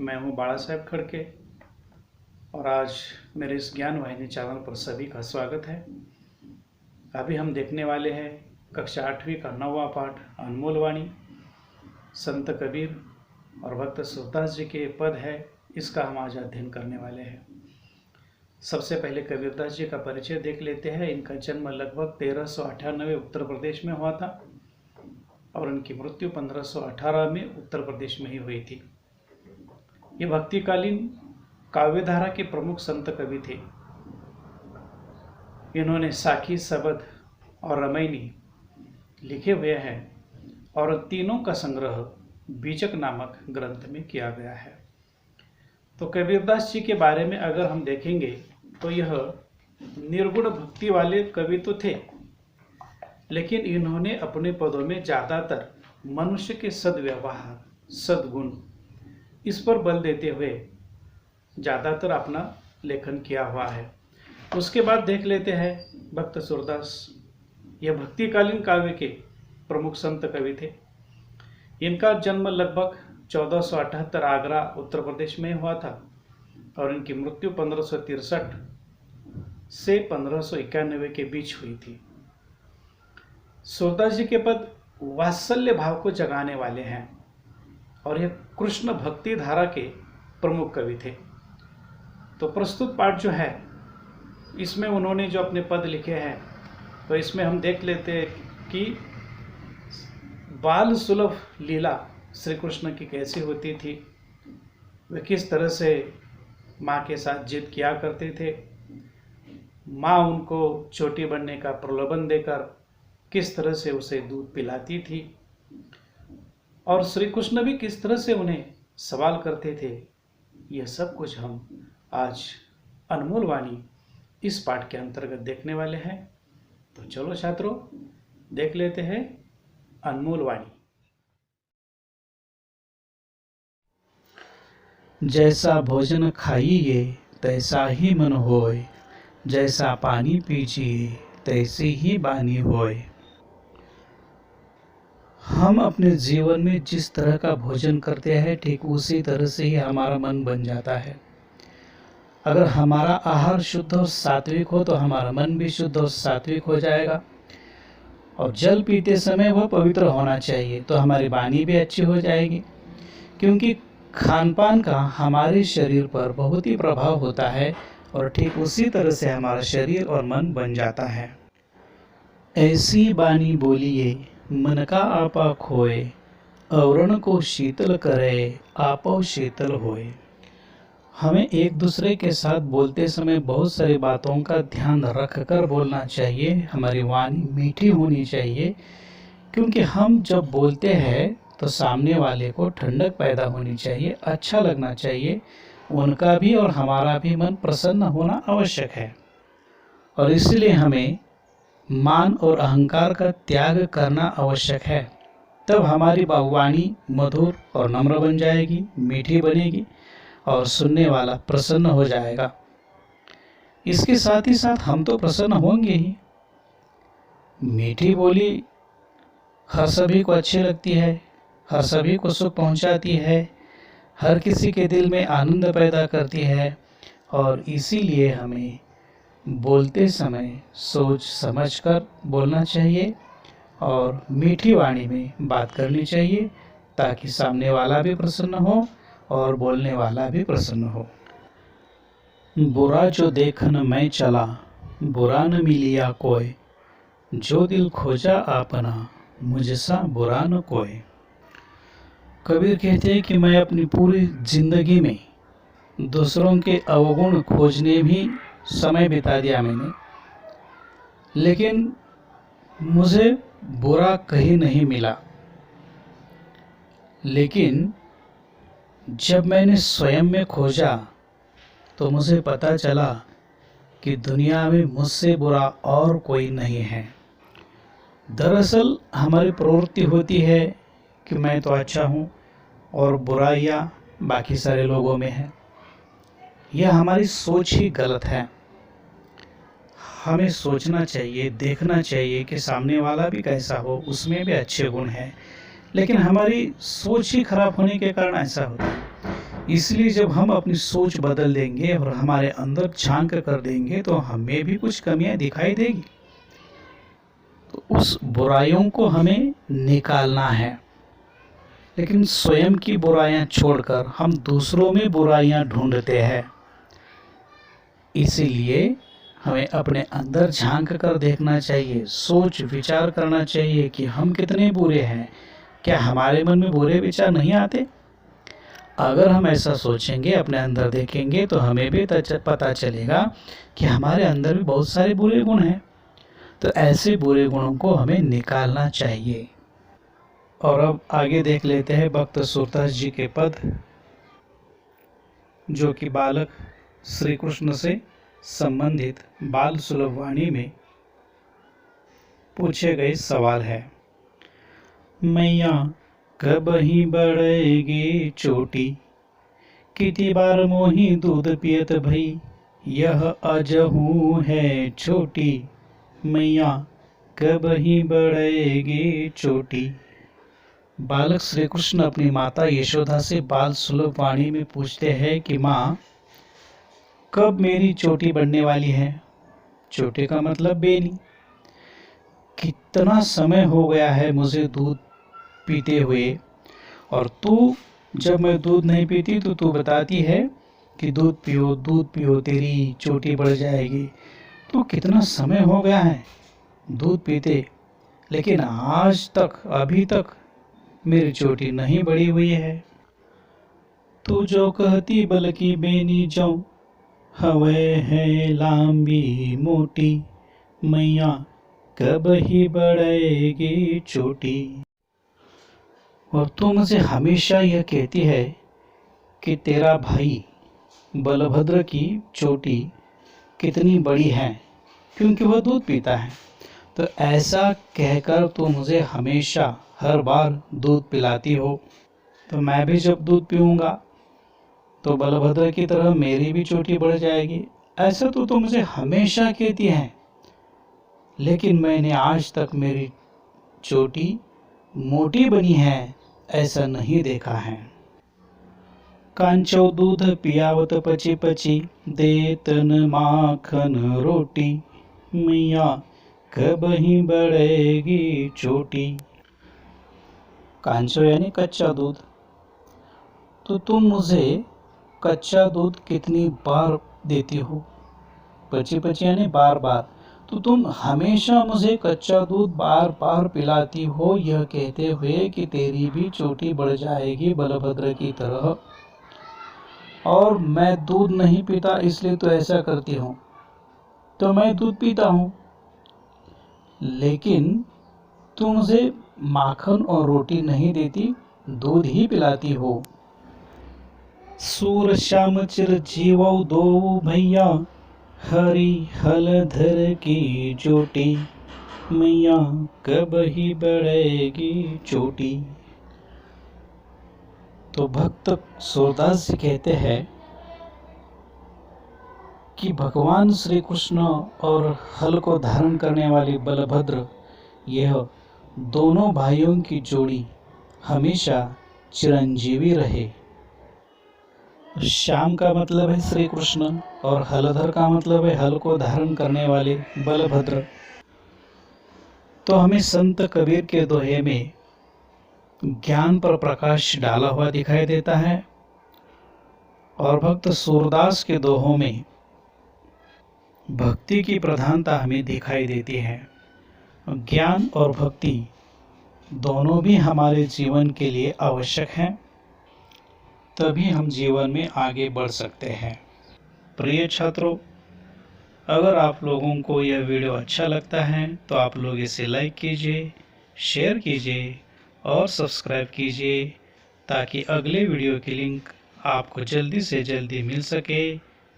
मैं हूं बाला साहेब खड़के और आज मेरे इस ज्ञान वाहिनी चैनल पर सभी का स्वागत है। अभी हम देखने वाले हैं कक्षा 8वीं का 9वां पाठ अनमोल वाणी। संत कबीर और भक्त सूरदास जी के पद है, इसका हम आज अध्ययन करने वाले हैं। सबसे पहले कबीरदास जी का परिचय देख लेते हैं। इनका जन्म लगभग 1398 उत्तर प्रदेश में हुआ था और उनकी मृत्यु 1518 में उत्तर प्रदेश में ही हुई थी। ये भक्तिकालीन काव्यधारा के प्रमुख संत कवि थे। इन्होंने साखी, सबद और रामायणी लिखे हुए हैं और तीनों का संग्रह बीजक नामक ग्रंथ में किया गया है। तो कबीरदास जी के बारे में अगर हम देखेंगे तो यह निर्गुण भक्ति वाले कवि तो थे, लेकिन इन्होंने अपने पदों में ज़्यादातर मनुष्य के सद्व्यवहार, सद्गुण, इस पर बल देते हुए ज़्यादातर अपना लेखन किया हुआ है। उसके बाद देख लेते हैं भक्त सूरदास। यह भक्तिकालीन काव्य के प्रमुख संत कवि थे। इनका जन्म लगभग 1478 आगरा उत्तर प्रदेश में हुआ था और इनकी मृत्यु 1563 से 1591 के बीच हुई थी। सूरदास जी के पद वात्सल्य भाव को जगाने वाले हैं और यह कृष्ण भक्ति धारा के प्रमुख कवि थे। तो प्रस्तुत पाठ जो है, इसमें उन्होंने जो अपने पद लिखे हैं, तो इसमें हम देख लेते हैं कि बाल सुलभ लीला श्री कृष्ण की कैसी होती थी, वे किस तरह से माँ के साथ जिद किया करते थे, माँ उनको छोटी बनने का प्रलोभन देकर किस तरह से उसे दूध पिलाती थी और श्री कृष्ण भी किस तरह से उन्हें सवाल करते थे। यह सब कुछ हम आज अनमोल वाणी इस पाठ के अंतर्गत देखने वाले हैं। तो चलो छात्रों, देख लेते हैं अनमोल वाणी। जैसा भोजन खाइए तैसा ही मन होय, जैसा पानी पीजिए तैसी ही बानी होय। हम अपने जीवन में जिस तरह का भोजन करते हैं, ठीक उसी तरह से ही हमारा मन बन जाता है। अगर हमारा आहार शुद्ध और सात्विक हो तो हमारा मन भी शुद्ध और सात्विक हो जाएगा। और जल पीते समय वह पवित्र होना चाहिए, तो हमारी वाणी भी अच्छी हो जाएगी, क्योंकि खान पान का हमारे शरीर पर बहुत ही प्रभाव होता है और ठीक उसी तरह से हमारा शरीर और मन बन जाता है। ऐसी बानी बोलिए मन का आपा खोए, अवरण को शीतल करे आपो शीतल होए। हमें एक दूसरे के साथ बोलते समय बहुत सारी बातों का ध्यान रख कर बोलना चाहिए। हमारी वाणी मीठी होनी चाहिए, क्योंकि हम जब बोलते हैं तो सामने वाले को ठंडक पैदा होनी चाहिए, अच्छा लगना चाहिए। उनका भी और हमारा भी मन प्रसन्न होना आवश्यक है और इसलिए हमें मान और अहंकार का त्याग करना आवश्यक है। तब हमारी वाणी मधुर और नम्र बन जाएगी, मीठी बनेगी और सुनने वाला प्रसन्न हो जाएगा। इसके साथ ही साथ हम तो प्रसन्न होंगे ही। मीठी बोली हर सभी को अच्छी लगती है, हर सभी को सुख पहुंचाती है, हर किसी के दिल में आनंद पैदा करती है और इसीलिए हमें बोलते समय सोच समझकर बोलना चाहिए और मीठी वाणी में बात करनी चाहिए, ताकि सामने वाला भी प्रसन्न हो और बोलने वाला भी प्रसन्न हो। बुरा जो देखन मैं चला, बुरा न मिलिया कोई, जो दिल खोजा आपना, मुझसा बुरा न कोई। कबीर कहते हैं कि मैं अपनी पूरी जिंदगी में दूसरों के अवगुण खोजने भी समय बिता दिया मैंने, लेकिन मुझे बुरा कहीं नहीं मिला। लेकिन जब मैंने स्वयं में खोजा तो मुझे पता चला कि दुनिया में मुझसे बुरा और कोई नहीं है। दरअसल हमारी प्रवृत्ति होती है कि मैं तो अच्छा हूँ और बुराइयाँ बाकी सारे लोगों में है। यह हमारी सोच ही गलत है। हमें सोचना चाहिए, देखना चाहिए कि सामने वाला भी कैसा हो, उसमें भी अच्छे गुण हैं, लेकिन हमारी सोच ही खराब होने के कारण ऐसा होता है। इसलिए जब हम अपनी सोच बदल देंगे और हमारे अंदर झांक कर देंगे तो हमें भी कुछ कमियां दिखाई देगी। तो उस बुराइयों को हमें निकालना है, लेकिन स्वयं की बुराइयां छोड़कर हम दूसरों में बुराइयां ढूंढते हैं। इसीलिए हमें अपने अंदर झांक कर देखना चाहिए, सोच विचार करना चाहिए कि हम कितने बुरे हैं। क्या हमारे मन में बुरे विचार नहीं आते? अगर हम ऐसा सोचेंगे, अपने अंदर देखेंगे, तो हमें भी पता चलेगा कि हमारे अंदर भी बहुत सारे बुरे गुण हैं। तो ऐसे बुरे गुणों को हमें निकालना चाहिए। और अब आगे देख लेते हैं भक्त सूरदास जी के पद, जो कि बालक श्री कृष्ण से संबंधित बाल सुलभ वाणी में पूछे गए सवाल है। मैया कब ही बढ़ेगी चोटी, कितनी बार मोही दूध पियत भई, यह अजहू है छोटी, मैया कब ही बढ़ेगी चोटी। बालक श्री कृष्ण अपनी माता यशोदा से बाल सुलभ वाणी में पूछते हैं कि माँ, कब मेरी चोटी बढ़ने वाली है? चोटी का मतलब बेनी। कितना समय हो गया है मुझे दूध पीते हुए, और तू जब मैं दूध नहीं पीती तो तू बताती है कि दूध पियो तेरी चोटी बढ़ जाएगी। तो कितना समय हो गया है दूध पीते, लेकिन आज तक अभी तक मेरी चोटी नहीं बढ़ी हुई है। तू जो कहती बल की बेनी जाऊं, हवे है लांबी मोटी, मैया कब ही बढ़ेगी चोटी। और तू मुझे हमेशा यह कहती है कि तेरा भाई बलभद्र की चोटी कितनी बड़ी है, क्योंकि वह दूध पीता है। तो ऐसा कहकर तू मुझे हमेशा हर बार दूध पिलाती हो, तो मैं भी जब दूध पीऊँगा तो बलभद्र की तरह मेरी भी चोटी बढ़ जाएगी। ऐसा तो मुझे हमेशा कहती है, लेकिन मैंने आज तक मेरी चोटी मोटी बनी है ऐसा नहीं देखा है। कांचो दूध पियावत पची पची, देतन माखन रोटी, मैया कब ही बढ़ेगी चोटी। कांचो यानी कच्चा दूध। तो तुम मुझे कच्चा दूध कितनी बार देती हो? पची पची यानी बार बार। तो तुम हमेशा मुझे कच्चा दूध बार बार पिलाती हो, यह कहते हुए कि तेरी भी चोटी बढ़ जाएगी बलभद्र की तरह। और मैं दूध नहीं पीता इसलिए तो ऐसा करती हूँ। तो मैं दूध पीता हूँ, लेकिन तू मुझे माखन और रोटी नहीं देती, दूध ही पिलाती हो। सूर श्याम चिरजीव दो भैया, हरि हलधर की चोटी, मैया कब ही बढ़ेगी चोटी। तो भक्त सूरदास जी कहते हैं कि भगवान श्री कृष्ण और हल को धारण करने वाली बलभद्र, यह दोनों भाइयों की जोड़ी हमेशा चिरंजीवी रहे। श्याम का मतलब है श्री कृष्ण और हलधर का मतलब है हल को धारण करने वाले बलभद्र। तो हमें संत कबीर के दोहे में ज्ञान पर प्रकाश डाला हुआ दिखाई देता है, और भक्त सूरदास के दोहों में भक्ति की प्रधानता हमें दिखाई देती है। ज्ञान और भक्ति दोनों भी हमारे जीवन के लिए आवश्यक हैं, तभी हम जीवन में आगे बढ़ सकते हैं। प्रिय छात्रों, अगर आप लोगों को यह वीडियो अच्छा लगता है तो आप लोग इसे लाइक कीजिए, शेयर कीजिए और सब्सक्राइब कीजिए, ताकि अगले वीडियो की लिंक आपको जल्दी से जल्दी मिल सके।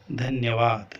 धन्यवाद।